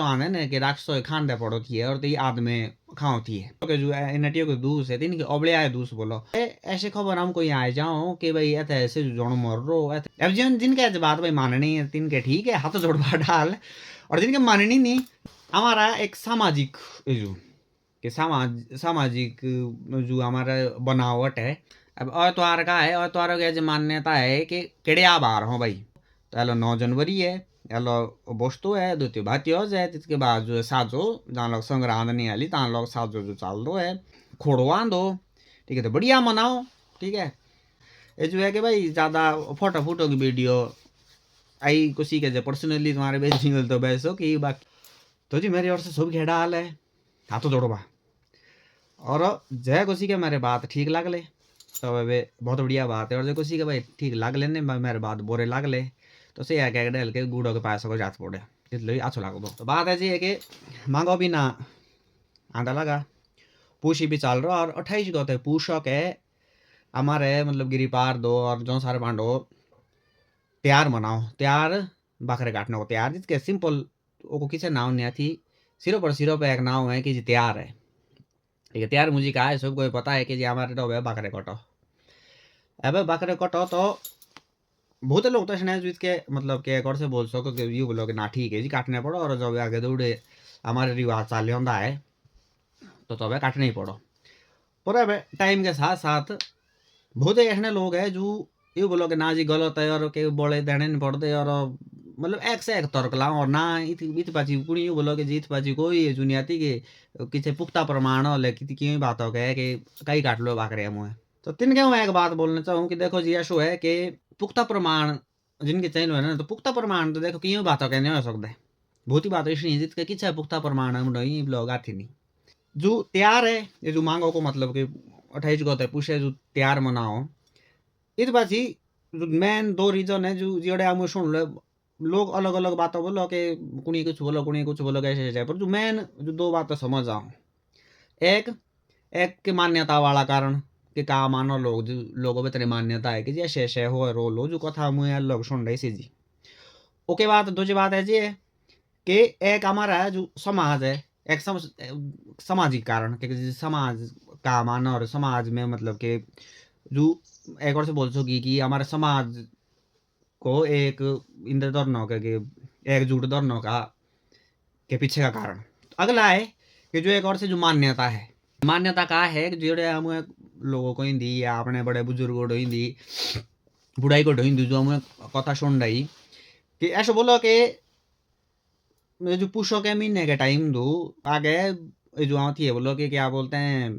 आने ने कि राक्षसो खांडे पड़ो थी और ती आदमे खाओ थी के जो एनटियो के दूस है तीन के ओबले आए दूस बोलो ऐसे खबर हम कोई आए जाओ कि भाई ऐसे ऐसे जोड़ मर रो अब जिनके ऐसे बात भाई माननी है तीन के ठीक है हाथ जोड़वा डाल और जिनके माननी नहीं हमारा एक सामाजिक जो कि सामाजिक जो हमारा बनावट है अब और त्योहार का है और त्योहारों की मान्यता है कि केड़िया बार हो भाई तो हेलो 9 जनवरी है हेलो बोस्तु है द्वितीय भात्योज है इसके बाद जो है साजो जहाँ लोग संग्रांद नहीं आली तहाँ लोग साजो जो चाल दो है खोड़वा दो ठीक है तो बढ़िया मनाओ ठीक है ये जो है कि भाई ज़्यादा फोटो की वीडियो आई किसी के जो पर्सनली तुम्हारे बेच नहीं तो बैसो कि बाकी तो जी मेरी ओर से सब खेड़ा हाल है हाथों जोड़ो बा और जय कुछ के मेरे बात ठीक लग ले तो वे बहुत बढ़िया बात है और जो कुछ के भाई ठीक लग लेने मेरे बात बोरे लग ले तो से क्या डल के गुड़ो के पास को जात पड़े इसलिए अच्छो लग दो तो बात ऐसी है कि मांगो भी ना आंदा लगा पूछी भी चल रहा और 28 को होते पूछक है हमारे मतलब गिरी पार दो और जो सारे पांडो त्यार मनाओ त्यार बकरे काटने को त्यार जिसके सिंपल वो किसी नाव नहीं थी सिरों पर एक नाव है कि जी त्यार है ठीक है त्यार मुझे कहा है सबको पता है कि जी हमारे तो बकरे कटो अब बकरे कटो तो बहुत लोग तो इसके मतलब के एक और से बोल सको कि यू बोलो कि ना ठीक है जी काटने पड़ो और जब आगे दौड़े हमारे रिवाज चाल होता है तो तब काटने ही पड़ो पर अब टाइम के साथ साथ बहुत ऐसे लोग हैं जो यू बोलो कि ना जी गलत है और के बड़े देने नहीं पड़ते और मतलब एक से एक तर्क लाओ और ना इत पाची कुड़ी यू बोलो कि जीत पाची कोई दुनिया थी कि किसी पुख्ता प्रमाण हो लेकिन क्यों बात हो गया कि कई काट लो बाकरे मुँह तो तीन के मैं एक बात बोलना चाहूँ कि देखो जी ऐसा है कि पुख्ता प्रमाण जिनके चाहिए है ना तो पुख्ता प्रमाण तो देखो क्यों बातों कहने हो सकता है बहुत ही बात इसलिए जिसके किच्छा पुख्ता प्रमाण हम नहीं लोग आती नहीं जो तैयार है ये जो मांगो को मतलब कि 28 को होता है पूछे जो तैयार मनाओ इस बाजी जो मेन दो रीजन है जो जोड़े हम सुन लो लोग अलग अलग बातों बोलो कि कुणी कुछ बोलो कैसे ऐसे पर जो मेन जो दो बातें समझ आओ एक एक की मान्यता वाला कारण कि का मानो लोग जो लोगों में तेरी मान्यता है कि जी ऐसे ऐसे हो रो लो जो कथा मुझे लोग सुन रही सी जी ओके बात दूसरी बात है जी कि एक हमारा जो समाज है एक सामाजिक कारण कि समाज का माना और समाज में मतलब कि जो एक और से बोल सकी कि हमारे समाज को एक इन दोनों के एकजुट दोनों का के पीछे का कारण अगला है कि जो एक और से जो मान्यता का है कि जोड़े हम लोगों को हिंदी या अपने बड़े बुजुर्गों को हिंदी बुढ़ाई को हिंदी जो हमें कथा सुन रही कि ऐसा बोलो कि जो पुशों के महीने के टाइम दो आगे जो आती है बोलो कि क्या बोलते हैं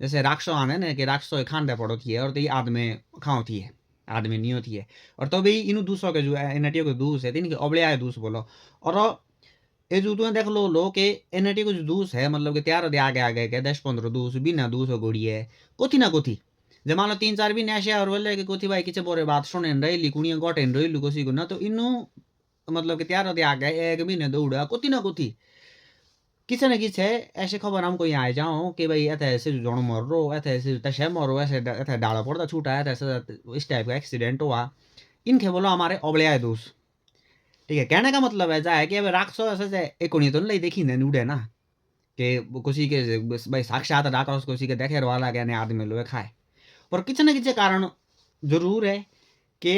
जैसे राक्षसो आने ना कि राक्षसो खांडे पड़ो थी और तो ये आदमी खाओ थी है आदमी नहीं होती है और तो भाई इन दूसरों के जो एनटीओ के दूस है तीन के ओबले आए दूस बोलो और ये जो तुम्हें देख लो कि एनटीओ के जो दूस है मतलब कि तैयार होते आगे आगे के 10-15 दूस बिना दूस हो गोड़ी है कोथी ना कोथी जब मान लो 3-4 भी नशे और बोले कि कोथी भाई किसे बोरे बात सुने रही कुड़ियाँ गटे रही कोसी को ना तो इनू मतलब कि तैयार होते आगे एक महीने दौड़ा कोथी ना कोथी किसी न किसी ऐसे खबर हम कोई आए जाओ कि भाई ऐसे ऐसे जन मर रो ऐसे तशे मरो ऐसे डाला पड़ता छूटा है ऐसे इस टाइप का एक्सीडेंट हुआ इनके बोलो हमारे ओबले आए दोस्त ठीक है कहने का मतलब ऐसा है कि अब राक्षसो ऐसे एक तो नहीं देखी ने उड़े ना कि किसी के भाई साक्षात राक्षस किसी के देखे वाला क्या आदमी लोग खाए पर किसी न किसी कारण जरूर है कि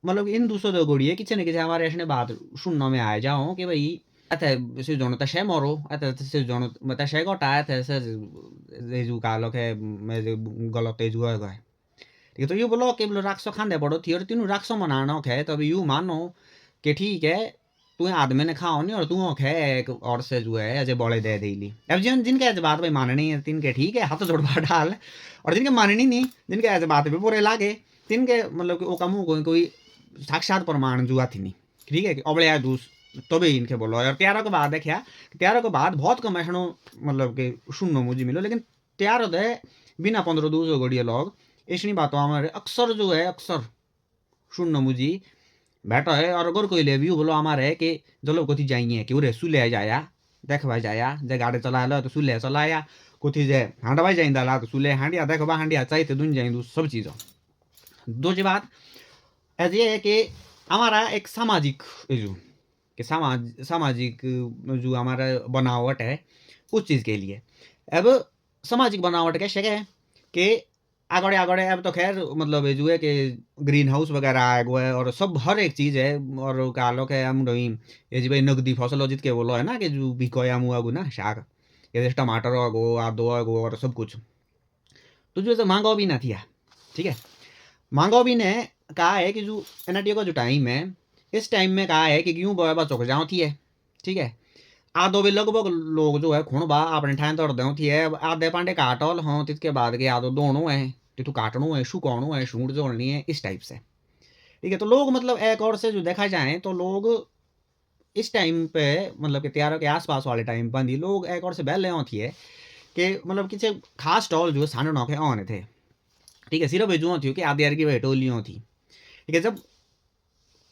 मतलब इन दूसरों दो गोड़ी है किसी न किसी हमारे ऐसे बात सुनने में आए जाओ कि भाई अथे से जोनो तशे मरो अथे से जोनो तशे गोटा अथे से जेजू का लोग है मैं जो गलत तेजू है गए ठीक है तो ये बोलो कि बोलो राक्षसो खांदे पड़ो थी और तीनों राक्षसो मनानो है तो अभी यू मानो कि ठीक है तुम्हें आदमी ने खाओ नहीं और तू खे एक और से जो है ऐसे बड़े दे देली अब जिनके ऐसे बात भाई माननी है तिनके ठीक है हाथ जोड़वा डाल और जिनके माननी नहीं जिनके ऐसे बात भी बुरे लागे तिनके मतलब कि वो कमू कोई साक्षात प्रमाण जुआ थी नहीं ठीक है कि अबले आए दूस तो भी इनके बोलो और 13 के बाद देखा 13 के बाद बहुत कम ऐसा मतलब कि सुनने मुझे मिलो लेकिन 13 होते बिना 15-20 घड़िया लोग ऐसी बातों हमारे अक्सर जो है अक्सर सुनने मुझे बैठा है और अगर कोई ले भी बोलो हमारे है कि चलो कोथी जाइए कि उरे सुले जाया देख भाई जाया जे गाड़ी चला लो तो सुले चलाया कोथी जे हांडा भाई जाइंदा ला तो सुले हांडिया देखो बा हांडिया चाहिए दुन जाइंदू सब चीज़ों दूसरी बात ऐसी है कि हमारा एक सामाजिक जो कि सामाजिक जो हमारा बनावट है उस चीज़ के लिए। अब सामाजिक बनावट कैसे है कि आगड़े आगड़े अब तो खैर मतलब ये जो है कि ग्रीन हाउस वगैरह आ गया है और सब हर एक चीज़ है और का लो के हम रही ये जी भाई नगदी फसल जित के बोलो है ना कि जो बिकोया मुआ गो ना शाक ये जैसे टमाटर हो गो आदो हो गो और सब कुछ तो जो महंगा भी ना थी ठीक है महंगा भी ने कहा है कि जो एनआरटीओ का जो टाइम है इस टाइम में कहा है कि क्यों बोया चौक जाओ थी है ठीक है आधो भी लगभग लोग जो है खूण बा अपने ठान तोड़ दो थी है आधे पांडे काटल हों तिसके बाद के आधो दोनों है तिथु काटणु है शुकाणु है सूट जोड़नी है इस टाइप से ठीक है तो लोग मतलब एक और से जो देखा जाए तो लोग इस टाइम पे मतलब कि त्योहारों के आसपास वाले टाइम पर लोग एक और से बहले होती है कि मतलब किसी खास स्टॉल जो सानो नौके आने थे ठीक है सिर्फ जो थी कि आधी की टोलियों थी ठीक है जब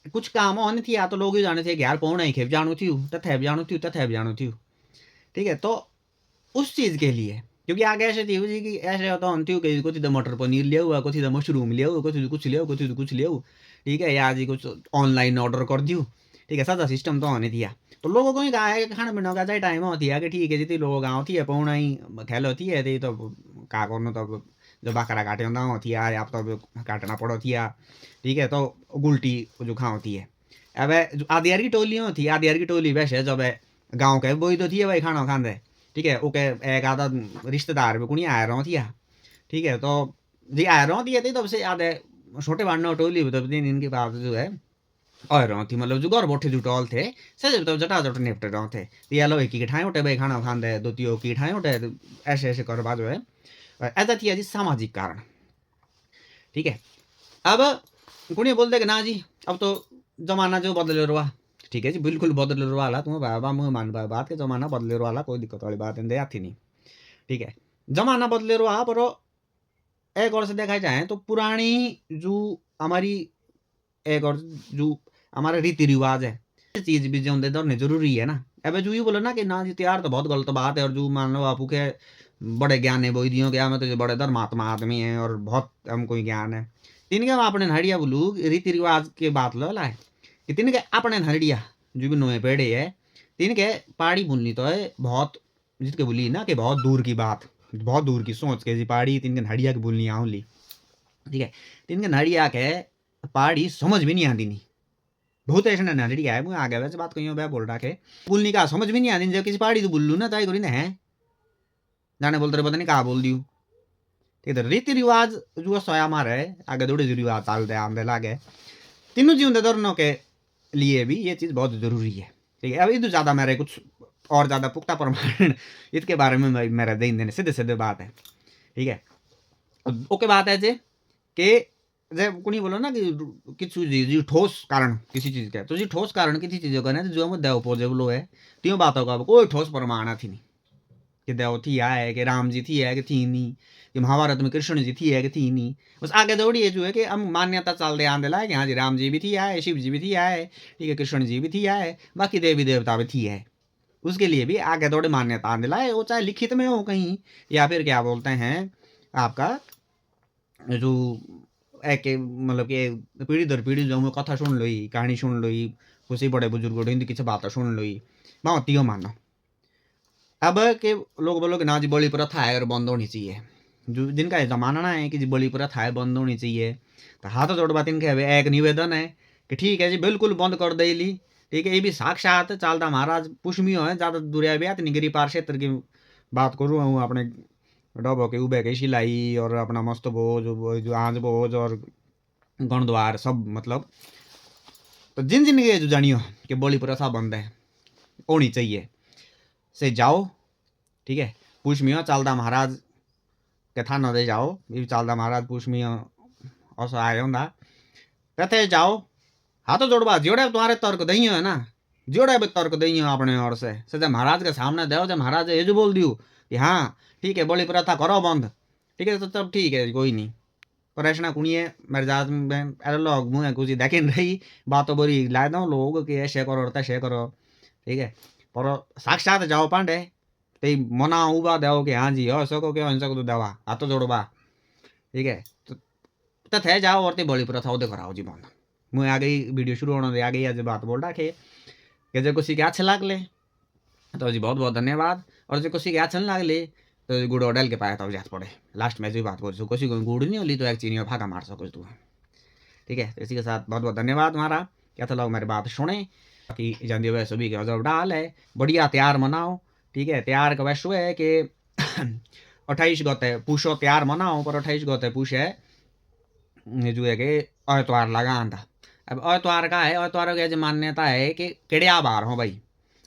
कुछ काम होने थी या तो लोग ही जाने थे कि यार पौना ही खेप जाणु थी तथैब जाणु थी तथैब जाणु थी ठीक है तो उस चीज़ के लिए क्योंकि आगे ऐसे थी जी कि ऐसे होता हूँ कि कुछ तो मटर पनीर ले हुआ कुछ तो मशरूम ले हुआ कुछ ले कुछ तो कुछ ले ठीक है या जी कुछ ऑनलाइन ऑर्डर कर दियो ठीक है सादा सिस्टम तो होने दिया तो लोगों को ही कहा है कि खाना पीना का चाहे टाइम होती है कि ठीक है जितनी लोग आती है पौना ही खेल होती है तो का करना तो जो बकरा काटे होती है आप तो काटना पड़ोती है ठीक है तो गुल्टी जो खा होती है अब आधियार की टोली होती आधियार की टोली वैसे जब गाँव के बोई तो थी भाई खाना खाते ठीक है ओके एक आधा रिश्तेदार भी कुछ आया रहा थी ठीक है तो जी आया रहा थी तब से आधे छोटे बांधना टोली तब दिन इनके बाद जो है और रहा थी मतलब जो घर बैठे जो टॉल थे सच तो जटा जट निपटे रहे थे तो ये लो एक ही ठाए उठे भाई खाना खाते दो तीन की ठाए उठे ऐसे ऐसे कर जो है ऐसा थी जी सामाजिक कारण ठीक है अब कुछ बोलते कि ना जी अब तो जमाना जो बदले रहा ठीक है जी बिल्कुल बदले वाला तुम बाबा मुँह मान बात के जमाना बदले वाला कोई दिक्कत वाली बात नहीं आती नहीं ठीक है जमाना बदले रहा पर एक और से देखा जाए तो पुरानी जो हमारी एक और जो हमारा रीति रिवाज है चीज भी जो होने जरूरी है ना अब जो ये बोलो ना कि ना जी त्यार तो बहुत गलत बात है और जो मान लो आपू के बड़े ज्ञान है बोई दियो क्या मैं तो बड़े धर्मात्मा आदमी है और बहुत हमको ज्ञान है तिनके अपने हड़िया बोलू रीति रिवाज के बात लो लाए कि तिनके अपने हड़िया जो भी नोए पेड़े है तिनके पहाड़ी बोलनी तो है बहुत जिसके बोली ना कि बहुत दूर की बात बहुत दूर की सोच के जी पहाड़ी तिनके हड़िया की बोलनी आऊली ठीक है तिनके हड़िया के पहाड़ी समझ भी नहीं आती नहीं बहुत ऐसे नड़िया है मुझे आगे वैसे बात कहीं वह बोल रहा है बोलने का समझ भी नहीं आती जब किसी पहाड़ी तो बोल लू ना ताई करी ना है जाने बोलते पता नहीं कहा बोल दियो ठीक है रीति रिवाज जो सोया मारे आगे थोड़े रिवाज चालते आमदे लागे तीनों जीवन दोनों के लिए भी ये चीज़ बहुत ज़रूरी है ठीक है अब इधर ज़्यादा मेरे कुछ और ज़्यादा पुख्ता प्रमाण इसके बारे में मेरा देन देने सीधे सीधे बात है ठीक है ओके बात है जे कि जब कुछ बोलो ना कि किसी चीज ठोस कारण किसी चीज़ का तो जी ठोस कारण किसी चीज़ों का ना जो हम देव पॉजिबल है त्यों बातों का कोई ठोस प्रमाण थी नहीं कि देव थी है कि राम जी थी है कि थी नहीं कि महाभारत में कृष्ण जी थी है कि थी नहीं बस आगे दौड़ी है जो है कि हम मान्यता चल दे आंदे ला कि हाँ जी राम जी भी थी है शिव जी भी थी है ठीक है कृष्ण जी भी थी है बाकी देवी देवता भी थी है उसके लिए भी आगे दौड़े मान्यता आंदे ला वो चाहे लिखित में हो कहीं या फिर क्या बोलते हैं आपका जो एक मतलब कि पीढ़ी दर पीढ़ी जो मैं कथा सुन ली कहानी सुन ली किसी बड़े बुजुर्ग हिंदी किसी बात सुन ली मैं त्यो मानो अब के लोग बोलो कि ना जी बलि प्रथा है और बंद होनी चाहिए जो जिनका जमाना है कि जी बलि प्रथा है बंद होनी चाहिए तो हाथ जोड़ बात इनके एक निवेदन है कि ठीक है जी बिल्कुल बंद कर दे ली ठीक है ये भी साक्षात चालता महाराज पुष्मियो है ज़्यादा दुरिया ब्यात निगरी पार क्षेत्र की बात करूँ हूँ अपने डबो के उबे के सिलाई और अपना मस्त भोज जो आँच भोज और गणद्वार सब मतलब तो जिन जिन के जो जानियो कि बलि प्रथा बंद है होनी चाहिए से जाओ ठीक है पुष्मियो चालदा महाराज के था न दे जाओ ये चालदा महाराज पुष्मियो असो आए होंदा कहते जाओ हाथों जोड़वा जोड़े तुम्हारे तर्क दही है ना जोड़े भी तर्क दही अपने ओर से जब महाराज के सामने दो जब महाराज ये जो बोल दियो कि हाँ ठीक है बलि प्रथा करो बंद ठीक है तो तब ठीक है कोई नहीं पर ऐसा कुणिए मेरे जात में अरे लोग मुँह कुछ देखे रही बातों बोरी लाए दो लोग कि ऐसे करो तैसे करो ठीक है पर साक्षात जाओ पांडे ते मना उबा देव कि हाँ जी हो सको कि हो सको तो देवा हाथों जोड़वा ठीक है तो थे जाओ और ते बलि प्रथा उदे कराओ जी बंद मुझे आ गई वीडियो शुरू होने दे आ गई आज बात बोल रखे कि जो किसी के अच्छे लागले तो जी बहुत बहुत धन्यवाद, और जो किसी के अच्छे नहीं लागले तो गुड़ डाल के पाया तो जात पड़े। लास्ट में जो बात बोल सो किसी को गुड़ नहीं होली तो एक चीनी में फाका मार सको तू। ठीक है, तो इसी के साथ बहुत बहुत धन्यवाद हमारा। क्या तो लोग मेरी बात सुने, बाकी जानते हुए सभी के अजब डाल है, बढ़िया त्यौहार मनाओ। ठीक है, त्यौहार का वैसे है कि 28 गते पूछो त्यौहार मनाओ, पर 28 गते पूछ है जो है कि त्यौहार लगान था। अब त्यौहार का है, त्यौहारों की जो मान्यता है कि किड़िया बार हो भाई।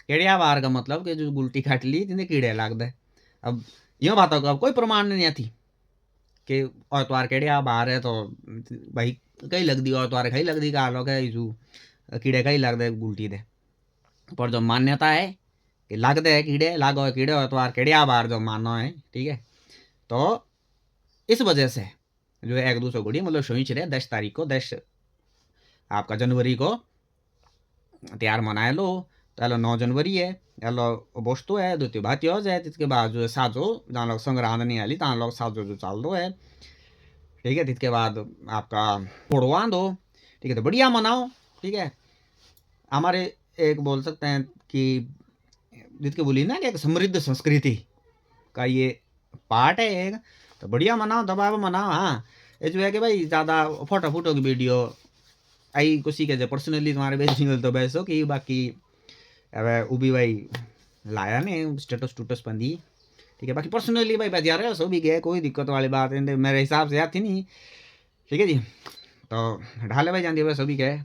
किड़िया बार का मतलब कि जो गुलटी खट ली जिन्हें कीड़े लग दे। अब यूँ बात हो, अब कोई प्रमाण नहीं थी कि त्यौहार किड़िया बार है तो भाई कई लग दी त्यौहार कहीं लग दी का लोग है जो कीड़े कहीं लग दे गुलटी दे। पर जो मान्यता है कि लग दे कीड़े लागो कीड़े त्यौहार किड़िया बार जो मानो है। ठीक है, तो इस वजह से जो है 1-2 घड़ी मतलब सोच रहे 10 तारीख को 10 आपका जनवरी को त्यौहार मनाए लो। तो हेलो 9 जनवरी है, हेलो बोस्तु है, द्वितीय भाती हो जाए। इसके बाद जो है साजो जहाँ लोग संग्रहान नहीं आली तहाँ लोग साजो जो चाल दो है। ठीक है, इसके बाद आपका फोड़वा दो। ठीक है, तो बढ़िया मनाओ। ठीक है, हमारे एक बोल सकते हैं कि जिसके बोली ना कि एक समृद्ध संस्कृति का ये पार्ट है एक, तो बढ़िया मनाओ, दबाव मनाओ। हाँ, ये जो है कि भाई ज़्यादा फोटो फोटो की वीडियो आई किसी के जो पर्सनली तुम्हारे बेच सिंगल तो बैसो कि बाकी अब वो भी भाई लाया ने स्टेटस टूटस बंदी। ठीक है, बाकी पर्सनली भाई बजा रहे हो सो भी गए, कोई दिक्कत वाली बात है मेरे हिसाब से आती नहीं। ठीक है जी, तो ढाले भाई जानती है सभी गए।